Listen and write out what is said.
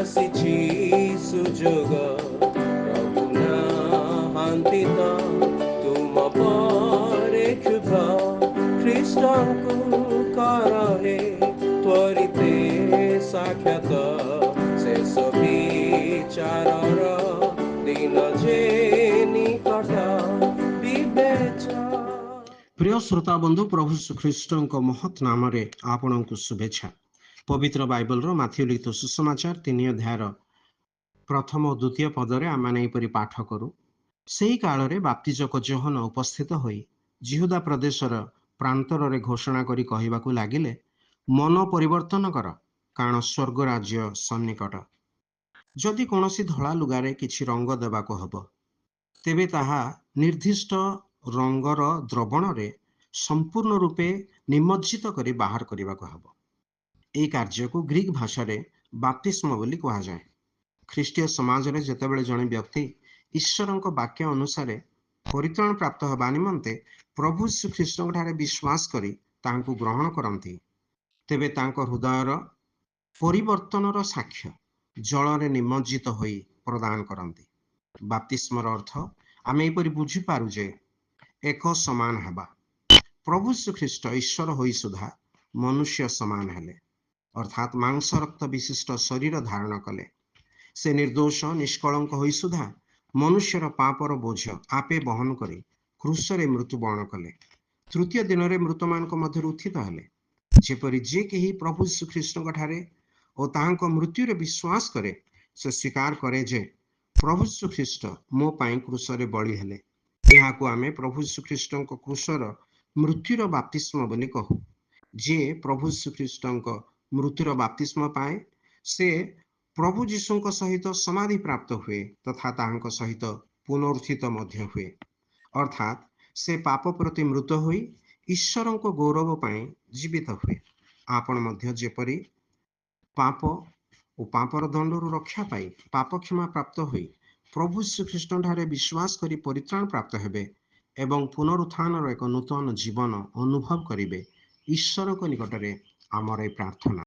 ଆସିଛି ସୁଯୋଗ ପ୍ରଭୁ ନାହାନ୍ତି ତ ତୁମ ପରେ କ୍ଷୁଧ ଖ୍ରୀଷ୍ଟଙ୍କୁ କରରେ ତ୍ୱରିତେ ସାକ୍ଷାତ ଶେଷ ବିଚାରର ଦିନ ଯେ ନିକଟ ବିବେଚ। ପ୍ରିୟ ଶ୍ରୋତା ବନ୍ଧୁ, ପ୍ରଭୁ ଶ୍ରୀଖ୍ରୀଷ୍ଟଙ୍କ ମହତ୍ ନାମରେ ଆପଣଙ୍କୁ ଶୁଭେଚ୍ଛା। ପବିତ୍ର ବାଇବଲର ମାଥିଉ ଲିଖିତ ସୁସମାଚାର 3 ଅଧ୍ୟାୟର ପ୍ରଥମ ଓ ଦ୍ୱିତୀୟ ପଦରେ ଆମମାନେ ଏହିପରି ପାଠ କରୁ। ସେହି କାଳରେ ବାପ୍ତିଜକ ଯୋହନ ଉପସ୍ଥିତ ହୋଇ ଜିହୁଦା ପ୍ରଦେଶର ପ୍ରାନ୍ତରରେ ଘୋଷଣା କରି କହିବାକୁ ଲାଗିଲେ, ମନ ପରିବର୍ତ୍ତନ କର, କାରଣ ସ୍ୱର୍ଗ ରାଜ୍ୟ ସନ୍ନିକଟ। ଯଦି କୌଣସି ଧଳା ଲୁଗାରେ କିଛି ରଙ୍ଗ ଦେବାକୁ ହେବ, ତେବେ ତାହା ନିର୍ଦ୍ଦିଷ୍ଟ ରଙ୍ଗର ଦ୍ରବଣରେ ସମ୍ପୂର୍ଣ୍ଣ ରୂପେ ନିମଜ୍ଜିତ କରି ବାହାର କରିବାକୁ ହେବ। ଏହି କାର୍ଯ୍ୟକୁ ଗ୍ରୀକ୍ ଭାଷାରେ ବାପ୍ତିସ୍ମ ବୋଲି କୁହାଯାଏ। ଖ୍ରୀଷ୍ଟୀୟ ସମାଜରେ ଯେତେବେଳେ ଜଣେ ବ୍ୟକ୍ତି ଈଶ୍ୱରଙ୍କ ବାକ୍ୟ ଅନୁସାରେ ପରିତ୍ରାଣ ପ୍ରାପ୍ତ ହେବା ନିମନ୍ତେ ପ୍ରଭୁ ଶ୍ରୀଖ୍ରୀଷ୍ଟଙ୍କଠାରେ ବିଶ୍ୱାସ କରି ତାହାଙ୍କୁ ଗ୍ରହଣ କରନ୍ତି, ତେବେ ତାଙ୍କ ହୃଦୟର ପରିବର୍ତ୍ତନର ସାକ୍ଷ୍ୟ ଜଳରେ ନିମଜ୍ଜିତ ହୋଇ ପ୍ରଦାନ କରନ୍ତି। ବାପ୍ତିସ୍ମର ଅର୍ଥ ଆମେ ଏପରି ବୁଝିପାରୁ ଯେ ଏକ ସମାନ ହେବା। ପ୍ରଭୁ ଶ୍ରୀଖ୍ରୀଷ୍ଟ ଈଶ୍ୱର ହୋଇ ସୁଦ୍ଧା ମନୁଷ୍ୟ ସମାନ ହେଲେ, ଅର୍ଥାତ୍ ମାଂସ ରକ୍ତ ବିଶିଷ୍ଟ ଶରୀର ଧାରଣ କଲେ। ସେ ନିର୍ଦ୍ଦୋଷ ନିଷ୍କଳଙ୍କ ହୋଇ ସୁଦ୍ଧା ମନୁଷ୍ୟର ପାପର ବୋଝ ଆପେ ବହନ କରି କ୍ରୁଶରେ ମୃତ୍ୟୁବରଣ କଲେ। ତୃତୀୟ ଦିନରେ ମୃତମାନଙ୍କ ମଧ୍ୟରୁ ଉତ୍ଥିତ ହେଲେ। ଯେପରି ଯେ କେହି ପ୍ରଭୁ ଶ୍ରୀଖ୍ରୀଷ୍ଟଙ୍କ ଠାରେ ଓ ତାହାଙ୍କ ମୃତ୍ୟୁରେ ବିଶ୍ୱାସ କରେ, ସେ ସ୍ୱୀକାର କରେ ଯେ ପ୍ରଭୁ ଶ୍ରୀଖ୍ରୀଷ୍ଟ ମୋ ପାଇଁ କ୍ରୁଶରେ ବଳି ହେଲେ। ଏହାକୁ ଆମେ ପ୍ରଭୁ ଶ୍ରୀଖ୍ରୀଷ୍ଟଙ୍କ କ୍ରୁଶର ମୃତ୍ୟୁର ବାପ୍ତିସ୍ମ ବୋଲି କହୁ। ଯିଏ ପ୍ରଭୁ ଶ୍ରୀଖ୍ରୀଷ୍ଟଙ୍କ ମୃତ୍ୟୁର ବାପ୍ତିସ୍ମ ପାଏ, ସେ ପ୍ରଭୁ ଯୀଶୁଙ୍କ ସହିତ ସମାଧି ପ୍ରାପ୍ତ ହୁଏ ତଥା ତାହାଙ୍କ ସହିତ ପୁନରୁତ୍ଥିତ ମଧ୍ୟ ହୁଏ। ଅର୍ଥାତ୍ ସେ ପାପ ପ୍ରତି ମୃତ ହୋଇ ଈଶ୍ୱରଙ୍କ ଗୌରବ ପାଇଁ ଜୀବିତ ହୁଏ। ଆପଣ ମଧ୍ୟ ଯେପରି ପାପ ଓ ପାପର ଦଣ୍ଡରୁ ରକ୍ଷା ପାଇ ପାପ କ୍ଷମା ପ୍ରାପ୍ତ ହୋଇ ପ୍ରଭୁ ଶ୍ରୀଖ୍ରୀଷ୍ଟଙ୍କଠାରେ ବିଶ୍ୱାସ କରି ପରିତ୍ରାଣ ପ୍ରାପ୍ତ ହେବେ ଏବଂ ପୁନରୁତ୍ଥାନର ଏକ ନୂତନ ଜୀବନ ଅନୁଭବ କରିବେ, ଈଶ୍ୱରଙ୍କ ନିକଟରେ ଆମର ଏହି ପ୍ରାର୍ଥନା।